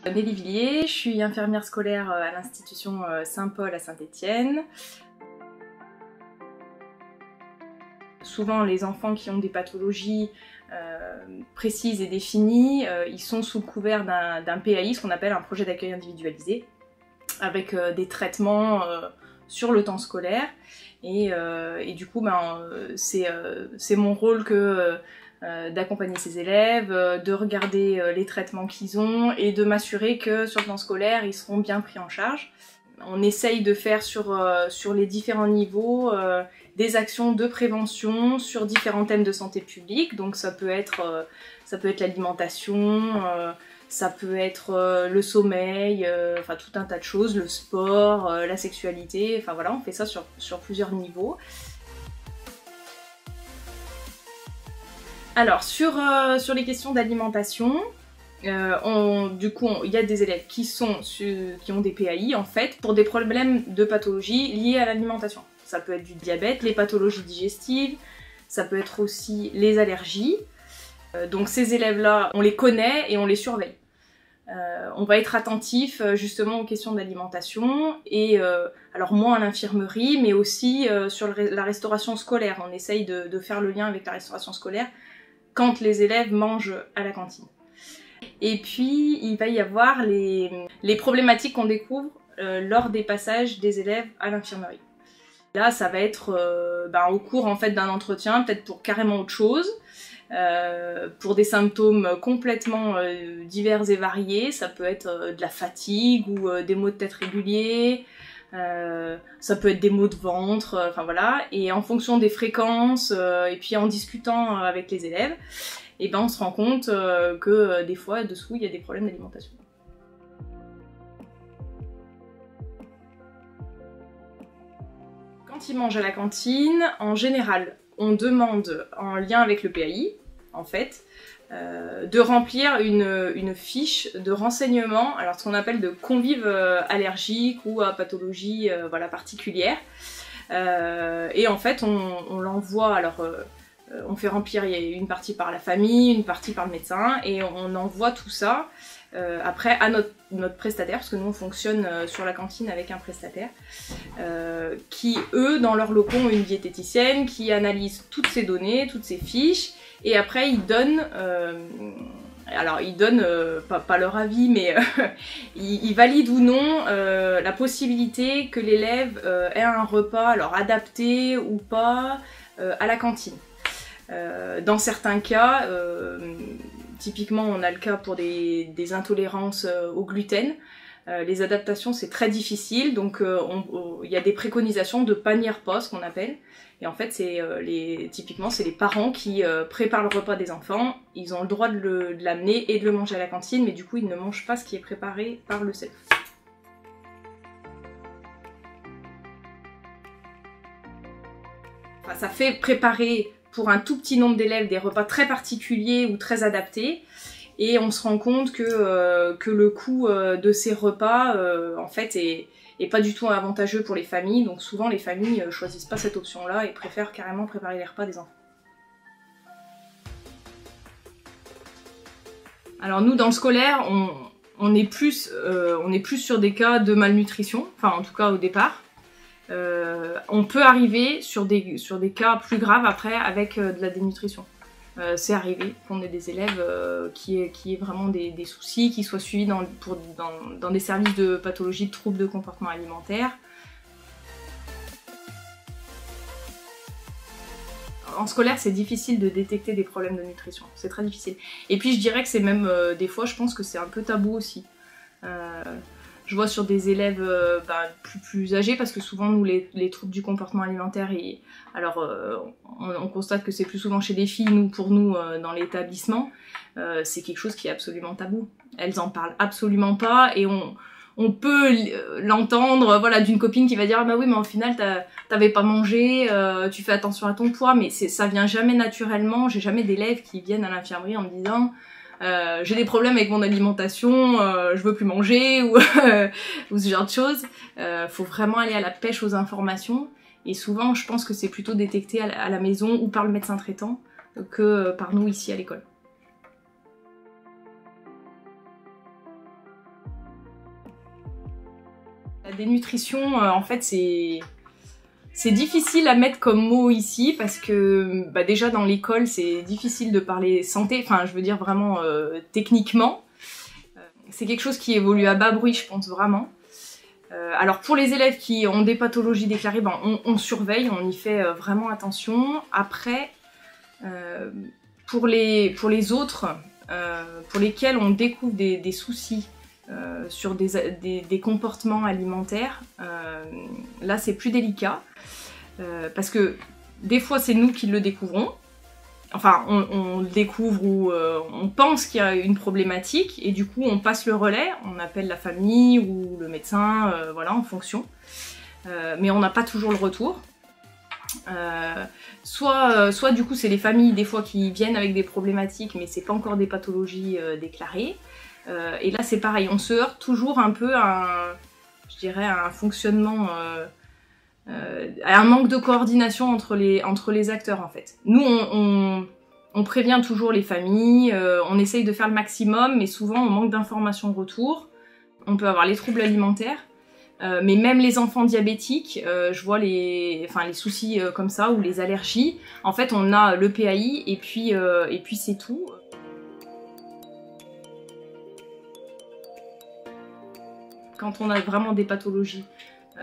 Nelly Villiers, je suis infirmière scolaire à l'institution Saint-Paul à Saint-Étienne. Souvent les enfants qui ont des pathologies précises et définies, ils sont sous le couvert d'un PAI, ce qu'on appelle un projet d'accueil individualisé, avec des traitements sur le temps scolaire. Et du coup, c'est mon rôle d'accompagner ces élèves, de regarder les traitements qu'ils ont et de m'assurer que sur le temps scolaire, ils seront bien pris en charge. On essaye de faire sur les différents niveaux des actions de prévention sur différents thèmes de santé publique. Donc ça peut être l'alimentation, ça peut être le sommeil, enfin tout un tas de choses, le sport, la sexualité, enfin voilà, on fait ça sur plusieurs niveaux. Alors sur les questions d'alimentation, du coup il y a des élèves qui ont des PAI en fait pour des problèmes de pathologie liés à l'alimentation. Ça peut être du diabète, les pathologies digestives, ça peut être aussi les allergies. Donc ces élèves-là, on les connaît et on les surveille. On va être attentif justement aux questions d'alimentation et alors moins à l'infirmerie mais aussi sur la restauration scolaire. On essaye de faire le lien avec la restauration scolaire quand les élèves mangent à la cantine. Et puis il va y avoir les problématiques qu'on découvre lors des passages des élèves à l'infirmerie. Là ça va être au cours en fait d'un entretien, peut-être pour carrément autre chose. Pour des symptômes complètement divers et variés, ça peut être de la fatigue ou des maux de tête réguliers, ça peut être des maux de ventre, enfin voilà, et en fonction des fréquences et puis en discutant avec les élèves, et on se rend compte que des fois dessous il y a des problèmes d'alimentation. Quand ils mangent à la cantine, en général, on demande en lien avec le PAI, en fait, de remplir une fiche de renseignement, alors ce qu'on appelle de convives allergiques ou à pathologie voilà, particulière. Et en fait, on l'envoie, alors on fait remplir une partie par la famille, une partie par le médecin, et on envoie tout ça après à notre prestataire, parce que nous on fonctionne sur la cantine avec un prestataire, qui eux, dans leurs locaux, ont une diététicienne qui analyse toutes ces données, toutes ces fiches, et après ils donnent, pas leur avis, mais ils valident ou non la possibilité que l'élève ait un repas alors adapté ou pas à la cantine. Dans certains cas, typiquement on a le cas pour des intolérances au gluten, les adaptations c'est très difficile, donc il y a des préconisations de panier repas, ce qu'on appelle, et en fait typiquement c'est les parents qui préparent le repas des enfants, ils ont le droit de l'amener et de le manger à la cantine, mais du coup ils ne mangent pas ce qui est préparé par le CEF. Enfin, ça fait préparer pour un tout petit nombre d'élèves des repas très particuliers ou très adaptés, et on se rend compte que le coût de ces repas en fait est pas du tout avantageux pour les familles, donc souvent les familles choisissent pas cette option-là et préfèrent carrément préparer les repas des enfants. Alors nous dans le scolaire, on est plus sur des cas de malnutrition, enfin en tout cas au départ. On peut arriver sur des cas plus graves après avec de la dénutrition. C'est arrivé qu'on ait des élèves qui aient vraiment des soucis, qui soient suivis dans des services de pathologie de troubles de comportement alimentaire. En scolaire, c'est difficile de détecter des problèmes de nutrition, c'est très difficile. Et puis je dirais que c'est même, des fois, je pense que c'est un peu tabou aussi. Je vois sur des élèves plus âgés, parce que souvent nous les troubles du comportement alimentaire, on constate que c'est plus souvent chez des filles, pour nous dans l'établissement, c'est quelque chose qui est absolument tabou. Elles en parlent absolument pas, et on peut l'entendre voilà, d'une copine qui va dire « Ah bah oui, mais au final t'avais pas mangé, tu fais attention à ton poids », mais ça vient jamais naturellement. J'ai jamais d'élèves qui viennent à l'infirmerie en me disant j'ai des problèmes avec mon alimentation, je veux plus manger, ou ce genre de choses. Faut vraiment aller à la pêche aux informations, et souvent je pense que c'est plutôt détecté à la maison ou par le médecin traitant que par nous ici à l'école. La dénutrition, en fait, c'est difficile à mettre comme mot ici parce que déjà dans l'école c'est difficile de parler santé, enfin je veux dire vraiment techniquement. C'est quelque chose qui évolue à bas bruit, je pense vraiment. Alors pour les élèves qui ont des pathologies déclarées, on surveille, on y fait vraiment attention. Après, pour les autres, pour lesquels on découvre des soucis sur des comportements alimentaires, là c'est plus délicat. Parce que des fois c'est nous qui le découvrons, enfin on le découvre ou on pense qu'il y a une problématique et du coup on passe le relais, on appelle la famille ou le médecin, voilà, en fonction. Mais on n'a pas toujours le retour. Soit du coup c'est les familles des fois qui viennent avec des problématiques mais c'est pas encore des pathologies déclarées. Et là c'est pareil, on se heurte toujours un peu à un fonctionnement, à un manque de coordination entre les acteurs en fait. Nous on prévient toujours les familles, on essaye de faire le maximum mais souvent on manque d'informations de retour. On peut avoir les troubles alimentaires, mais même les enfants diabétiques, je vois les soucis comme ça ou les allergies. En fait on a le PAI et puis c'est tout. Quand on a vraiment des pathologies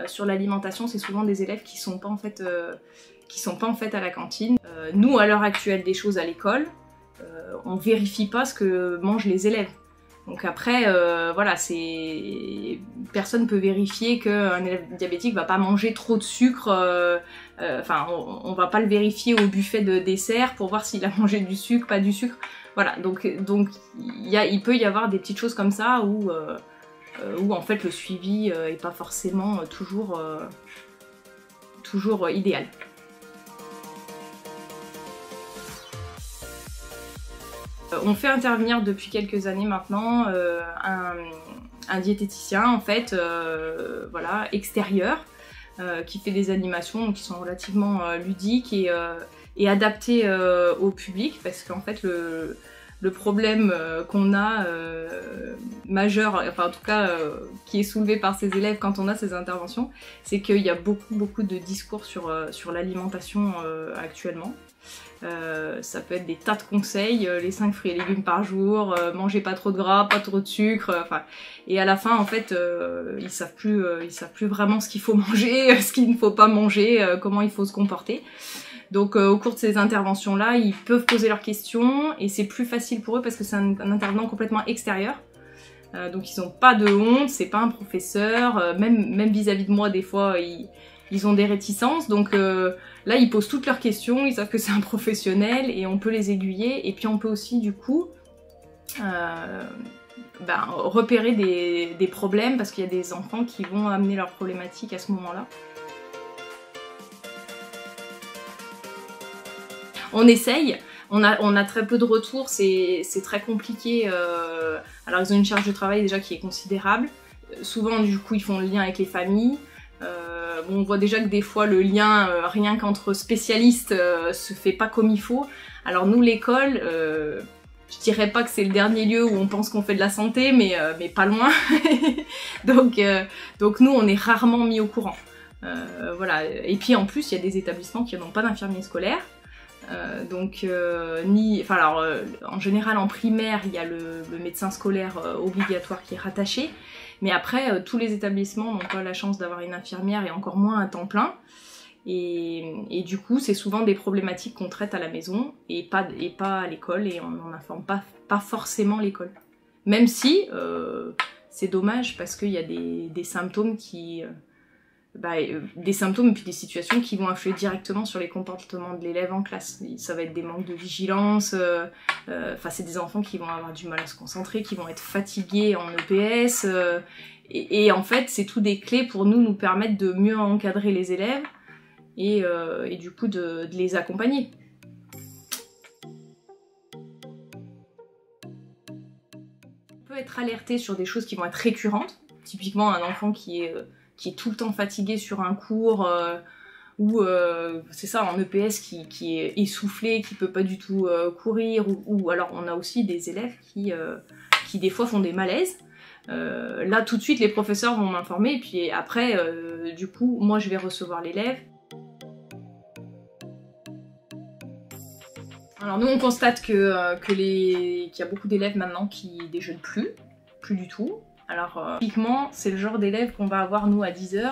sur l'alimentation, c'est souvent des élèves qui sont pas en fait à la cantine. Nous, à l'heure actuelle des choses à l'école, on vérifie pas ce que mangent les élèves. Donc après, voilà, personne peut vérifier qu'un élève diabétique va pas manger trop de sucre. Enfin, on va pas le vérifier au buffet de dessert pour voir s'il a mangé du sucre, pas du sucre. Voilà, donc il peut y avoir des petites choses comme ça où en fait le suivi est pas forcément toujours idéal. On fait intervenir depuis quelques années maintenant un diététicien en fait, voilà, extérieur, qui fait des animations donc, qui sont relativement ludiques et adaptées au public parce qu'en fait le problème qu'on a majeur, enfin en tout cas qui est soulevé par ces élèves quand on a ces interventions, c'est qu'il y a beaucoup de discours sur l'alimentation actuellement. Ça peut être des tas de conseils, les 5 fruits et légumes par jour, mangez pas trop de gras, pas trop de sucre, et à la fin en fait ils savent plus vraiment ce qu'il faut manger, ce qu'il ne faut pas manger, comment il faut se comporter. Donc au cours de ces interventions-là, ils peuvent poser leurs questions et c'est plus facile pour eux parce que c'est un intervenant complètement extérieur. Donc ils n'ont pas de honte, c'est pas un professeur, même vis-à-vis de moi des fois ils ont des réticences. Donc là ils posent toutes leurs questions, ils savent que c'est un professionnel et on peut les aiguiller. Et puis on peut aussi du coup repérer des problèmes parce qu'il y a des enfants qui vont amener leurs problématiques à ce moment-là. On essaye, on a très peu de retours, c'est très compliqué. Alors ils ont une charge de travail déjà qui est considérable. Souvent du coup ils font le lien avec les familles. On voit déjà que des fois le lien, rien qu'entre spécialistes, se fait pas comme il faut. Alors nous l'école, je dirais pas que c'est le dernier lieu où on pense qu'on fait de la santé, mais pas loin. donc nous on est rarement mis au courant. Voilà. Et puis en plus il y a des établissements qui n'ont pas d'infirmiers scolaires. En général en primaire il y a le médecin scolaire obligatoire qui est rattaché, mais après tous les établissements n'ont pas la chance d'avoir une infirmière et encore moins un temps plein, et du coup c'est souvent des problématiques qu'on traite à la maison et pas à l'école, et on n'en informe pas forcément l'école, même si c'est dommage parce qu'il y a des symptômes des symptômes et puis des situations qui vont influer directement sur les comportements de l'élève en classe. Ça va être des manques de vigilance, c'est des enfants qui vont avoir du mal à se concentrer, qui vont être fatigués en EPS, et en fait c'est tout des clés pour nous permettre de mieux encadrer les élèves et du coup de les accompagner. On peut être alerté sur des choses qui vont être récurrentes, typiquement un enfant qui est tout le temps fatigué sur un cours, ou c'est ça, en EPS qui est essoufflé, qui peut pas du tout courir, ou alors on a aussi des élèves qui des fois font des malaises, Là tout de suite les professeurs vont m'informer et puis après du coup moi je vais recevoir l'élève. Alors nous on constate qu'il y a beaucoup d'élèves maintenant qui déjeunent plus du tout. Alors typiquement c'est le genre d'élève qu'on va avoir nous à 10h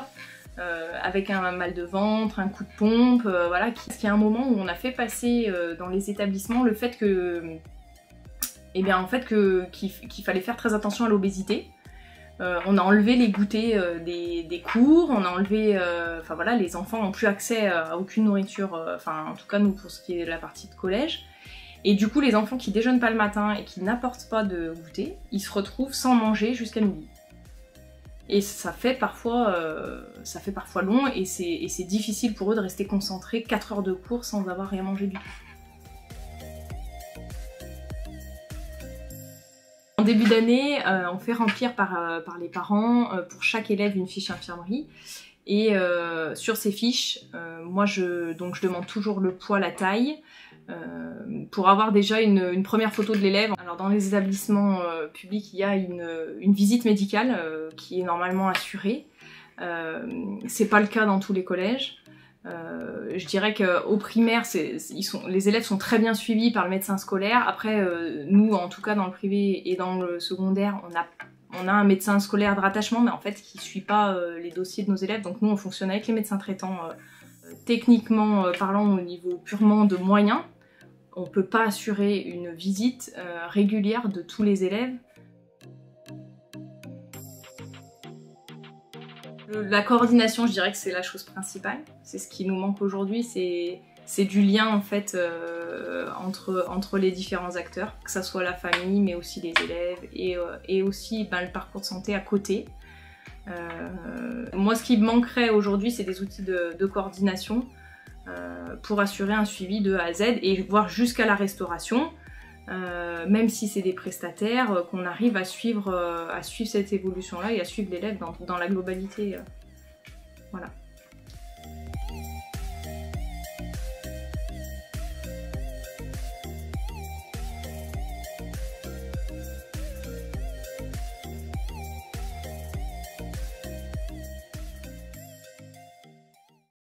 avec un mal de ventre, un coup de pompe, voilà. Parce qu'il y a un moment où on a fait passer dans les établissements le fait que qu'il fallait faire très attention à l'obésité. On a enlevé les goûters des cours, on a enlevé... Enfin voilà, les enfants n'ont plus accès à aucune nourriture, enfin en tout cas nous pour ce qui est de la partie de collège. Et du coup les enfants qui déjeunent pas le matin et qui n'apportent pas de goûter, ils se retrouvent sans manger jusqu'à midi. Et ça fait parfois long et c'est difficile pour eux de rester concentrés 4 heures de cours sans avoir rien mangé du tout. En début d'année, on fait remplir par les parents pour chaque élève une fiche infirmerie. Et sur ces fiches, moi je demande toujours le poids, la taille, pour avoir déjà une première photo de l'élève. Alors dans les établissements publics, il y a une visite médicale qui est normalement assurée. C'est pas le cas dans tous les collèges. Je dirais qu'au primaire, les élèves sont très bien suivis par le médecin scolaire. Après, nous, en tout cas dans le privé et dans le secondaire, on a un médecin scolaire de rattachement, mais en fait qui ne suit pas les dossiers de nos élèves. Donc nous, on fonctionne avec les médecins traitants. Techniquement parlant, au niveau purement de moyens, on ne peut pas assurer une visite régulière de tous les élèves. La coordination, je dirais que c'est la chose principale. C'est ce qui nous manque aujourd'hui, c'est du lien en fait entre les différents acteurs, que ce soit la famille, mais aussi les élèves et aussi le parcours de santé à côté. Moi, ce qui me manquerait aujourd'hui, c'est des outils de coordination pour assurer un suivi de A à Z et voire jusqu'à la restauration. Même si c'est des prestataires, qu'on arrive à suivre cette évolution-là et à suivre l'élève dans la globalité. Voilà.